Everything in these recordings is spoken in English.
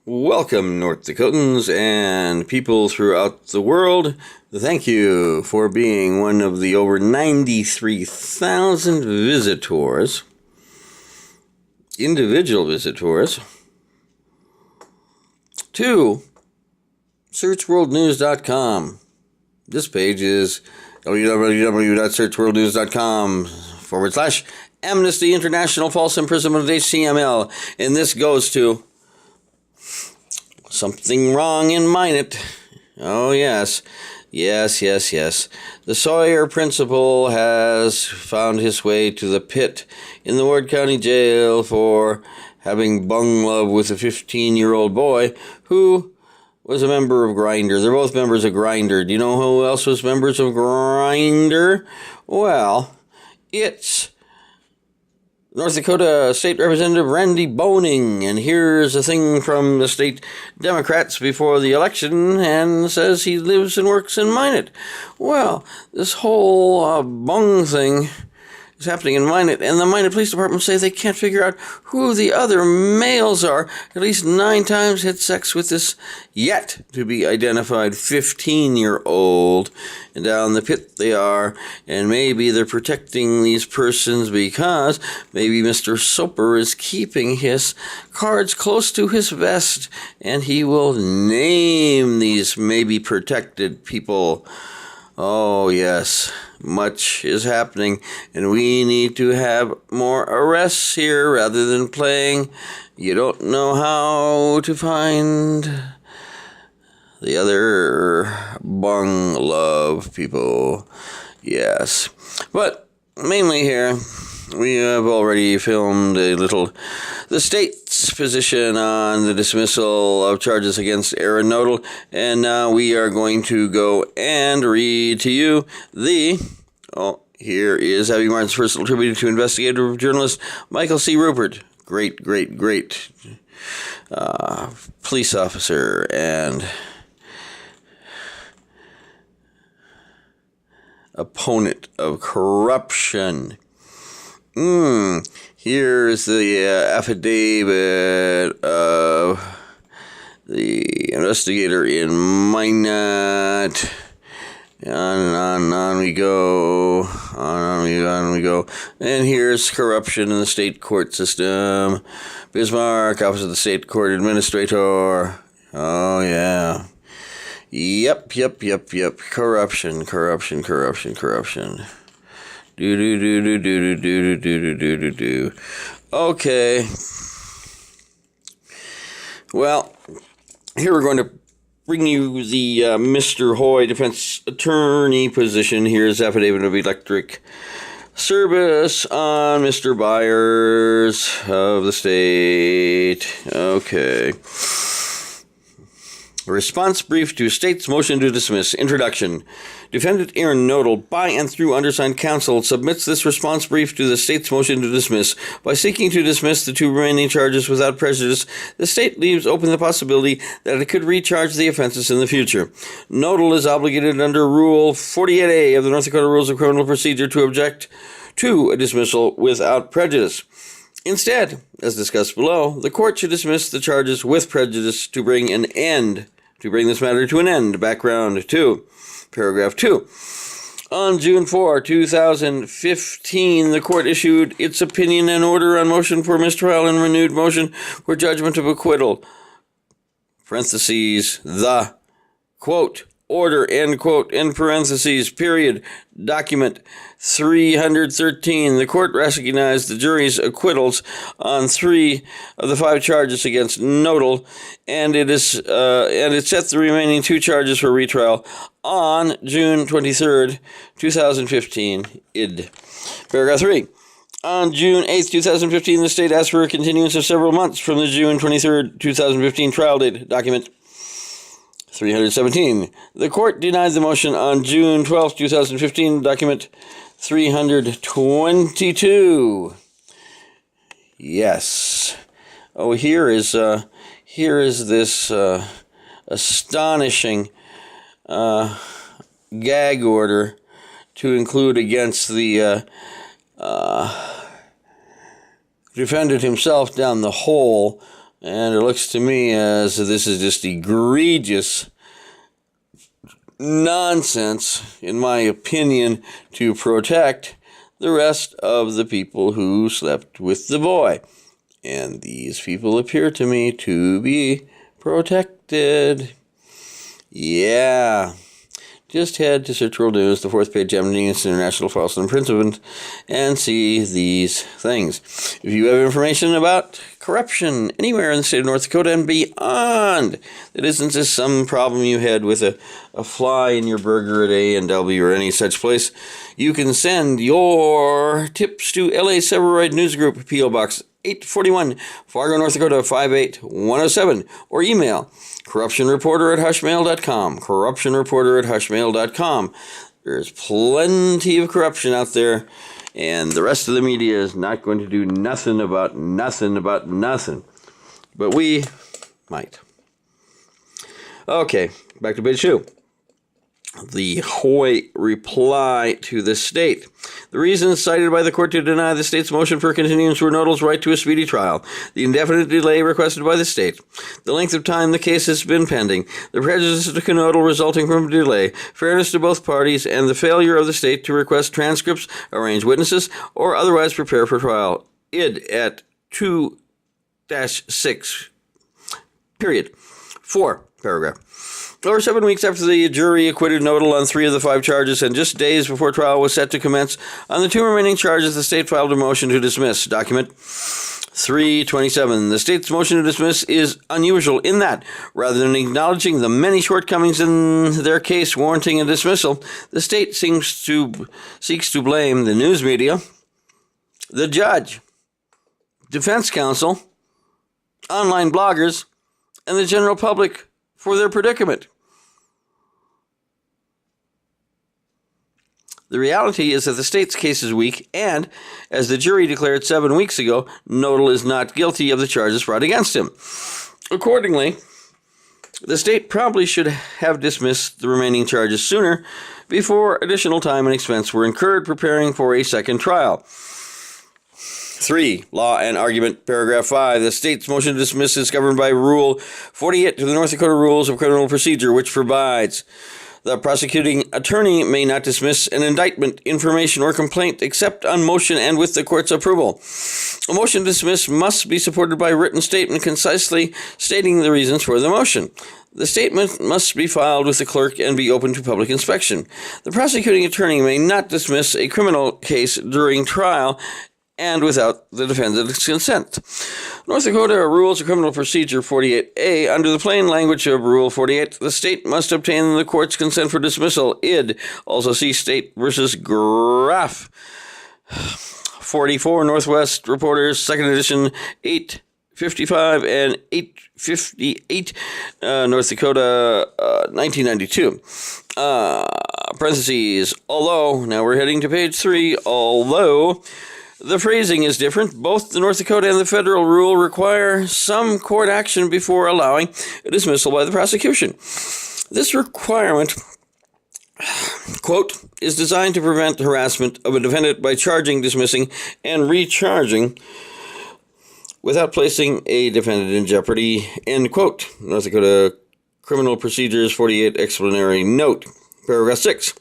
Welcome, North Dakotans and people throughout the world. Thank you for being one of the over 93,000 visitors, individual visitors, to searchworldnews.com. This page is www.searchworldnews.com/Amnesty International False Imprisonment of HTML. And this goes to something wrong in Minot. Oh, yes. Yes. The Sawyer principal has found his way to the pit in the Ward County Jail for having bung love with a 15-year-old boy who was a member of Grindr. They're both members of Grindr. Do you know who else was members of Grindr? Well, it's North Dakota State Representative Randy Boning, and here's a thing from the state Democrats before the election, and says he lives and works in Minot. Well, this whole bung thing is happening in Minot, and the Minot Police Department say they can't figure out who the other males are. At least 9 times had sex with this yet-to-be-identified 15-year-old. And down the pit they are, and maybe they're protecting these persons because maybe Mr. Soper is keeping his cards close to his vest, and he will name these maybe protected people. Oh, yes, much is happening, and we need to have more arrests here rather than playing you don't know how to find the other bung love people. Yes, but mainly here, we have already filmed the state's position on the dismissal of charges against Aaron Knodel, and now we are going to go and read to you here is Abby Martin's personal tribute to investigative journalist Michael C. Rupert. Great police officer and opponent of corruption. Here's the affidavit of the investigator in Minot. On we go. On we go. And here's corruption in the state court system. Bismarck, Office of the State Court Administrator. Oh, yeah. Yep. Corruption. Do. Okay. Well, here we're going to bring you the Mr. Hoy defense attorney position. Here's affidavit of electric service on Mr. Byers of the state. Okay. Response brief to state's motion to dismiss. Introduction. Defendant Aaron Knodel, by and through undersigned counsel, submits this response brief to the state's motion to dismiss. By seeking to dismiss the 2 remaining charges without prejudice, the state leaves open the possibility that it could recharge the offenses in the future. Knodel is obligated under Rule 48A of the North Dakota Rules of Criminal Procedure to object to a dismissal without prejudice. Instead, as discussed below, the court should dismiss the charges with prejudice to bring this matter to an end. Background 2. Paragraph 2. On June 4, 2015, the court issued its opinion and order on motion for mistrial and renewed motion for judgment of acquittal. Parentheses, the, quote, order, end quote, in parentheses, period, document 313. The court recognized the jury's acquittals on 3 of the 5 charges against Knodel, and it set the remaining 2 charges for retrial on June 23rd, 2015, id. Paragraph 3. On June 8th, 2015, the state asked for a continuance of several months from the June 23rd, 2015 trial date, document 317. The court denied the motion on June 12, 2015, document 322. Yes. Oh, here is this astonishing gag order to include against the defendant himself down the hole And it looks to me as this is just egregious nonsense, in my opinion, to protect the rest of the people who slept with the boy. And these people appear to me to be protected. Yeah. Just head to Search World News, the fourth page, Amnesty International False Imprisonment, and see these things. If you have information about corruption anywhere in the state of North Dakota and beyond that isn't just some problem you had with a fly in your burger at A&W or any such place, you can send your tips to LA Severoid News Group, P.O. Box 841, Fargo, North Dakota 58107, or email corruptionreporter@hushmail.com, corruptionreporter@hushmail.com. There's plenty of corruption out there, and the rest of the media is not going to do nothing about nothing. But we might. Okay, back to page 2. The Hoy reply to the state. The reasons cited by the court to deny the state's motion for continuance were Knodel's right to a speedy trial, the indefinite delay requested by the state, the length of time the case has been pending, the prejudice to Knodel resulting from delay, fairness to both parties, and the failure of the state to request transcripts, arrange witnesses, or otherwise prepare for trial. Id at 2-6, period. 4, paragraph. Over 7 weeks after the jury acquitted Knodel on 3 of the 5 charges, and just days before trial was set to commence on the 2 remaining charges, the state filed a motion to dismiss. Document 327. The state's motion to dismiss is unusual in that, rather than acknowledging the many shortcomings in their case warranting a dismissal, the state seeks to blame the news media, the judge, defense counsel, online bloggers, and the general public for their predicament. The reality is that the state's case is weak, and, as the jury declared 7 weeks ago, Knodel is not guilty of the charges brought against him. Accordingly, the state probably should have dismissed the remaining charges sooner, before additional time and expense were incurred preparing for a second trial. 3. Law and Argument, Paragraph 5. The state's motion to dismiss is governed by Rule 48 to the North Dakota Rules of Criminal Procedure, which provides the prosecuting attorney may not dismiss an indictment, information, or complaint except on motion and with the court's approval. A motion to dismiss must be supported by a written statement concisely stating the reasons for the motion. The statement must be filed with the clerk and be open to public inspection. The prosecuting attorney may not dismiss a criminal case during trial and without the defendant's consent. North Dakota Rules of Criminal Procedure 48A, under the plain language of Rule 48, the state must obtain the court's consent for dismissal. Id. Also see State versus Graff. 44 Northwest Reporters, 2nd edition, 855 and 858, North Dakota, 1992. Parentheses, although, now we're heading to page 3, although the phrasing is different. Both the North Dakota and the federal rule require some court action before allowing a dismissal by the prosecution. This requirement, quote, is designed to prevent harassment of a defendant by charging, dismissing, and recharging without placing a defendant in jeopardy, end quote. North Dakota Criminal Procedures 48 Explanatory Note, Paragraph 6.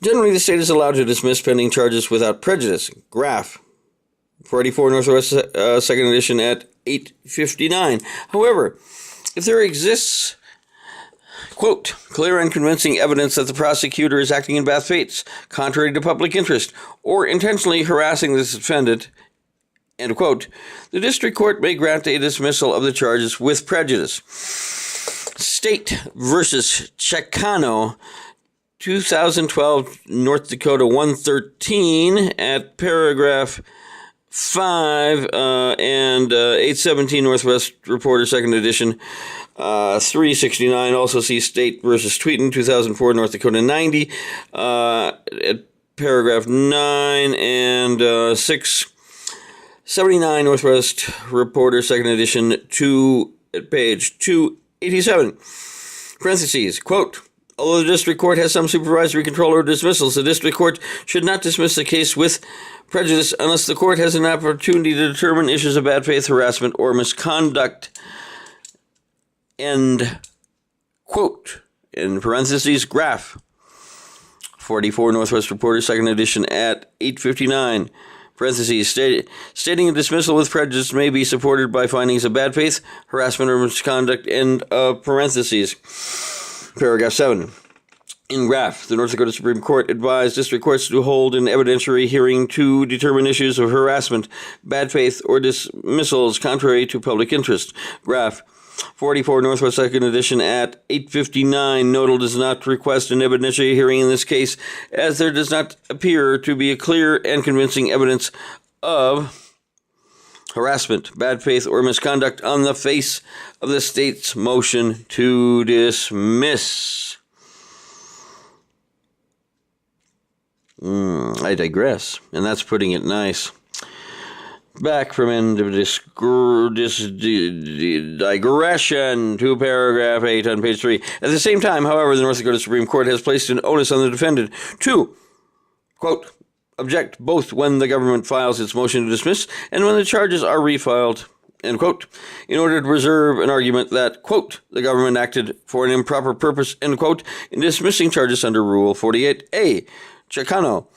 Generally, the state is allowed to dismiss pending charges without prejudice. Graph, 44 Northwest 2nd edition at 859. However, if there exists, quote, clear and convincing evidence that the prosecutor is acting in bad faith, contrary to public interest, or intentionally harassing the defendant, end quote, the district court may grant a dismissal of the charges with prejudice. State versus Chicano, 2012, North Dakota 113 at paragraph 5 and 817 Northwest Reporter 2nd edition 369. Also see State versus Tweeton 2004 North Dakota 90 at paragraph 9 and 679 Northwest Reporter 2nd edition 2 at page 287. Parentheses, quote, although the district court has some supervisory control over dismissals, the district court should not dismiss the case with prejudice unless the court has an opportunity to determine issues of bad faith, harassment, or misconduct. End quote. In parentheses, graph. 44 Northwest Reporter, 2nd edition at 859. Parentheses, stating a dismissal with prejudice may be supported by findings of bad faith, harassment, or misconduct. End of parentheses. Paragraph 7. In graph, the North Dakota Supreme Court advised district courts to hold an evidentiary hearing to determine issues of harassment, bad faith, or dismissals contrary to public interest. Graph. 44 Northwest 2nd edition at 859. Knodel does not request an evidentiary hearing in this case, as there does not appear to be a clear and convincing evidence of harassment, bad faith, or misconduct on the face of the state's motion to dismiss. I digress, and that's putting it nice. Back from end of digression to paragraph 8 on page 3. At the same time, however, the North Dakota Supreme Court has placed an onus on the defendant to, quote, object both when the government files its motion to dismiss and when the charges are refiled, end quote, in order to preserve an argument that, quote, the government acted for an improper purpose, end quote, in dismissing charges under Rule 48A. Chicano,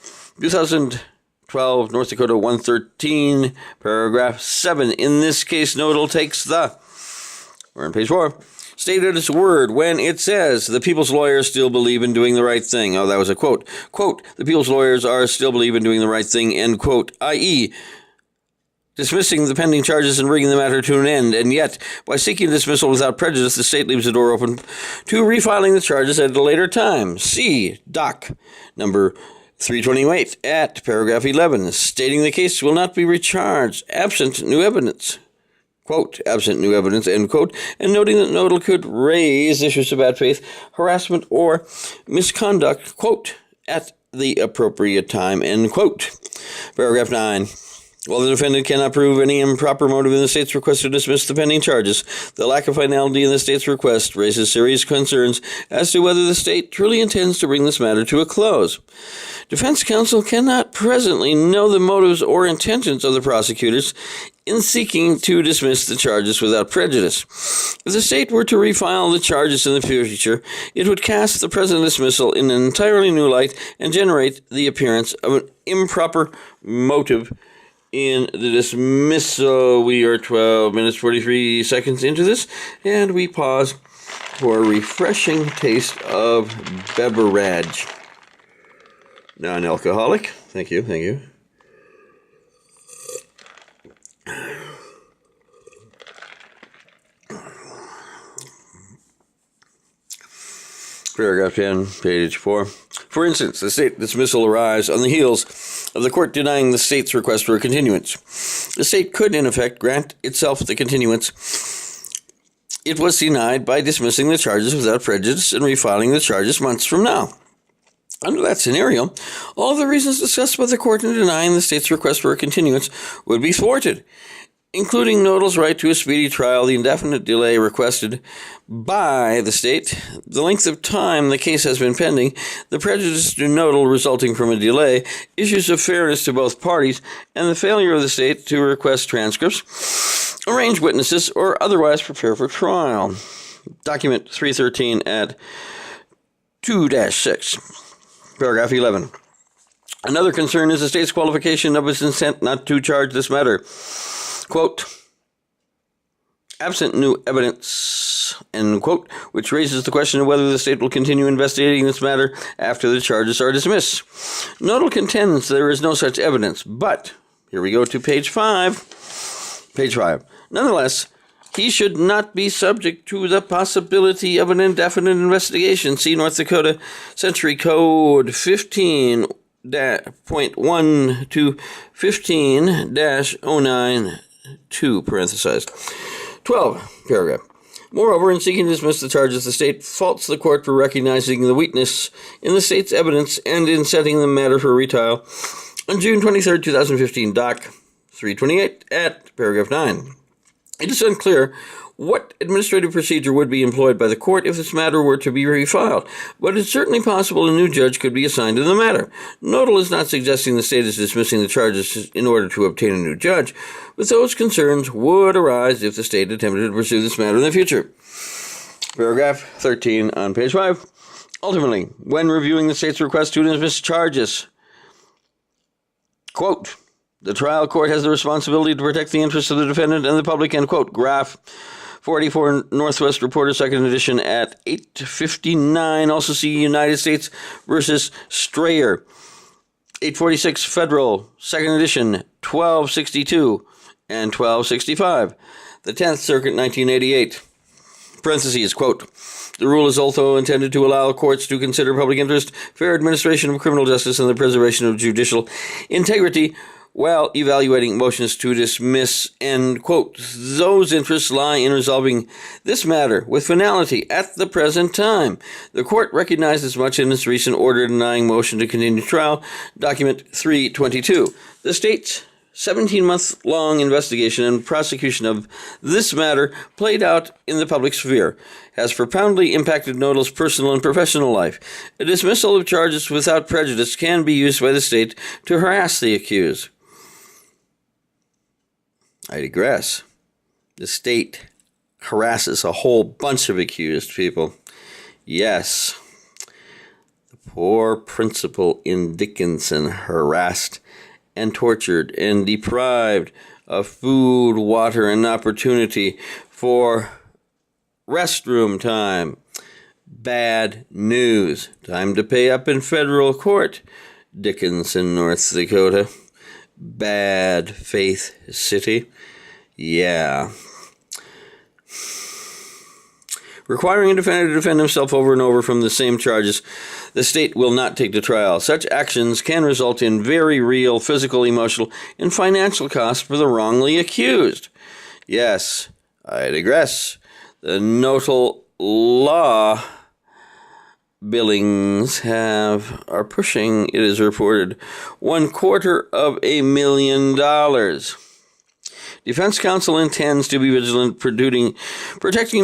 2012, North Dakota 113, paragraph 7. In this case, Knodel takes the, we're on page 4, stated its word when it says the people's lawyers still believe in doing the right thing. Oh, that was a quote. Quote, the people's lawyers are still believe in doing the right thing, end quote, i.e., dismissing the pending charges and bringing the matter to an end, and yet, by seeking dismissal without prejudice, the state leaves the door open to refiling the charges at a later time. See Doc number 328 at paragraph 11, stating the case will not be recharged absent new evidence, quote, absent new evidence, end quote, and noting that Knodel could raise issues of bad faith, harassment, or misconduct, quote, at the appropriate time, end quote. Paragraph 9. While the defendant cannot prove any improper motive in the state's request to dismiss the pending charges, the lack of finality in the state's request raises serious concerns as to whether the state truly intends to bring this matter to a close. Defense counsel cannot presently know the motives or intentions of the prosecutors in seeking to dismiss the charges without prejudice. If the state were to refile the charges in the future, it would cast the present dismissal in an entirely new light and generate the appearance of an improper motive in the dismissal. We are 12 minutes 43 seconds into this, and we pause for a refreshing taste of beverage. Non-alcoholic. Thank you. Paragraph 10, page 4. For instance, the state dismissal arrives on the heels of the court denying the state's request for a continuance. The state could, in effect, grant itself the continuance it was denied by dismissing the charges without prejudice and refiling the charges months from now. Under that scenario, all the reasons discussed by the court in denying the state's request for a continuance would be thwarted, including Knodel's right to a speedy trial, the indefinite delay requested by the state, the length of time the case has been pending, the prejudice to Knodel resulting from a delay, issues of fairness to both parties, and the failure of the state to request transcripts, arrange witnesses, or otherwise prepare for trial. Document 313 at 2-6, paragraph 11. Another concern is the state's qualification of its intent not to charge this matter. Quote, absent new evidence, end quote, which raises the question of whether the state will continue investigating this matter after the charges are dismissed. Knodel contends there is no such evidence, but, here we go to page 5. Page 5. Nonetheless, he should not be subject to the possibility of an indefinite investigation. See North Dakota Century Code 15.1 to 15-09. 2, parenthesized. 12, paragraph. Moreover, in seeking to dismiss the charges, the state faults the court for recognizing the weakness in the state's evidence and in setting the matter for retrial on June 23, 2015, Doc 328 at paragraph 9. It is unclear what administrative procedure would be employed by the court if this matter were to be refiled, but it's certainly possible a new judge could be assigned to the matter. Knodel is not suggesting the state is dismissing the charges in order to obtain a new judge, but those concerns would arise if the state attempted to pursue this matter in the future. Paragraph 13 on page 5. Ultimately, when reviewing the state's request to dismiss charges, quote, the trial court has the responsibility to protect the interests of the defendant and the public, end quote. Graph 484 Northwest Reporter, 2nd edition at 859. Also see United States versus Strayer, 846 Federal, 2nd edition, 1262 and 1265. The 10th Circuit, 1988. Parentheses, quote, the rule is also intended to allow courts to consider public interest, fair administration of criminal justice, and the preservation of judicial integrity while evaluating motions to dismiss, end quote. Those interests lie in resolving this matter with finality at the present time. The court recognized as much in its recent order denying motion to continue trial, document 322. The state's 17-month-long investigation and prosecution of this matter played out in the public sphere has profoundly impacted Knodel's personal and professional life. A dismissal of charges without prejudice can be used by the state to harass the accused. I digress. The state harasses a whole bunch of accused people. Yes, the poor principal in Dickinson harassed and tortured and deprived of food, water, and opportunity for restroom time. Bad news. Time to pay up in federal court. Dickinson, North Dakota. Bad faith city. Yeah. Requiring a defendant to defend himself over and over from the same charges, the state will not take to trial. Such actions can result in very real physical, emotional, and financial costs for the wrongly accused. Yes, I digress. The Knodel law billings are pushing, it is reported, $250,000. Defense counsel intends to be vigilant, protecting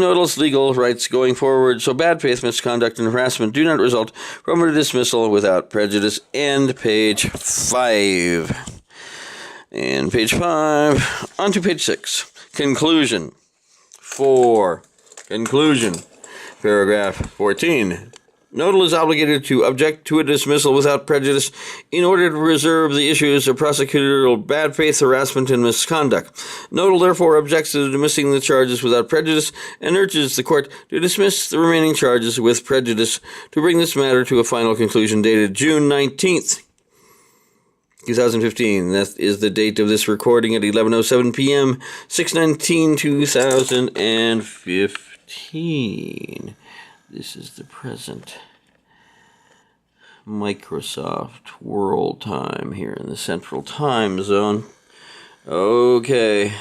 Knodel's legal rights going forward, so bad faith, misconduct, and harassment do not result from a dismissal without prejudice. End page 5. And page 5, on to page 6. Conclusion. Conclusion. Paragraph 14. Knodel is obligated to object to a dismissal without prejudice in order to preserve the issues of prosecutorial bad faith, harassment, and misconduct. Knodel therefore objects to dismissing the charges without prejudice and urges the court to dismiss the remaining charges with prejudice to bring this matter to a final conclusion dated June 19th, 2015. That is the date of this recording at 11:07 p.m., 6/19/2015. This is the present Microsoft World Time here in the Central Time Zone. Okay.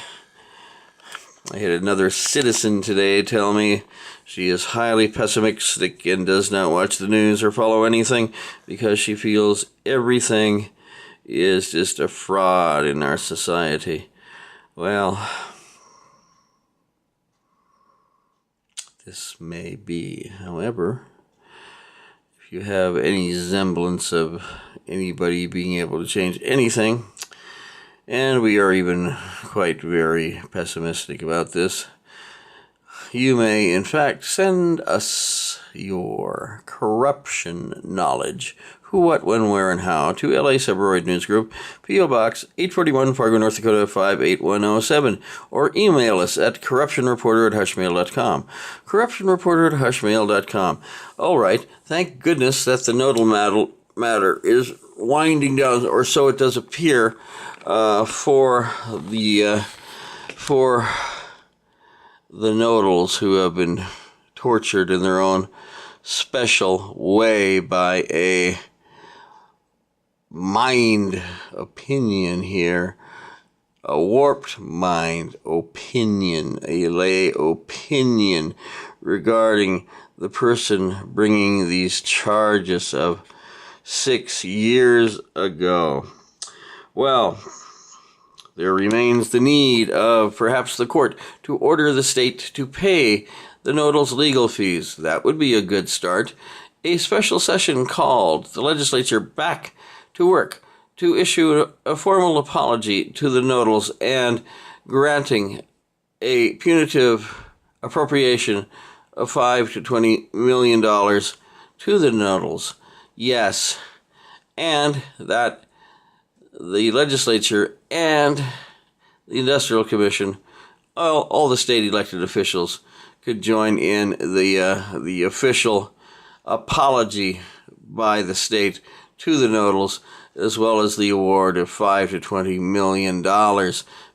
I had another citizen today tell me she is highly pessimistic and does not watch the news or follow anything because she feels everything is just a fraud in our society. Well, this may be. However, if you have any semblance of anybody being able to change anything, and we are even quite very pessimistic about this, you may in fact send us your corruption knowledge, who, what, when, where, and how, to LA Subaroid News Group, P.O. Box 841, Fargo, North Dakota 58107, or email us at corruptionreporter@hushmail.com. corruptionreporter@hushmail.com. All right, thank goodness that the Knodel matter is winding down, or so it does appear, for the Knodels who have been tortured in their own special way by a mind opinion here, a warped mind opinion, a lay opinion regarding the person bringing these charges of 6 years ago. Well, there remains the need of perhaps the court to order the state to pay the Knodel's legal fees. That would be a good start. A special session called the legislature back to work to issue a formal apology to the Knodels and granting a punitive appropriation of $5 to $20 million to the Knodels. Yes, and that the legislature and the Industrial Commission, all the state elected officials, could join in the official apology by the state to the Knodels, as well as the award of $5 to $20 million,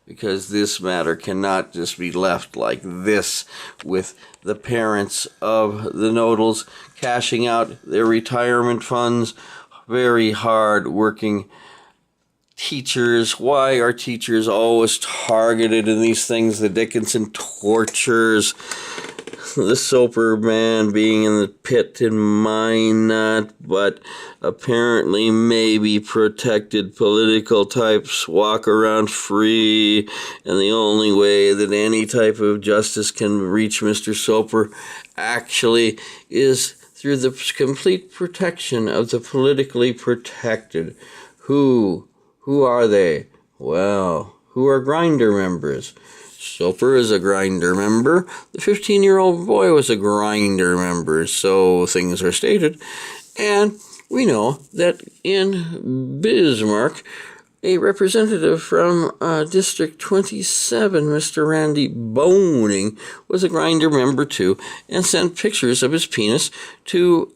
because this matter cannot just be left like this, with the parents of the Knodels cashing out their retirement funds, very hard-working teachers. Why are teachers always targeted in these things? The Dickinson tortures, the Soper man being in the pit in Minot, but apparently maybe protected political types walk around free, and the only way that any type of justice can reach Mr. Soper actually is through the complete protection of the politically protected. Who are they? Well, who are Grinder members? Soper is a Grinder member. The 15-year-old boy was a Grinder member, so things are stated. And we know that in Bismarck, a representative from District 27, Mr. Randy Boning, was a Grinder member too, and sent pictures of his penis to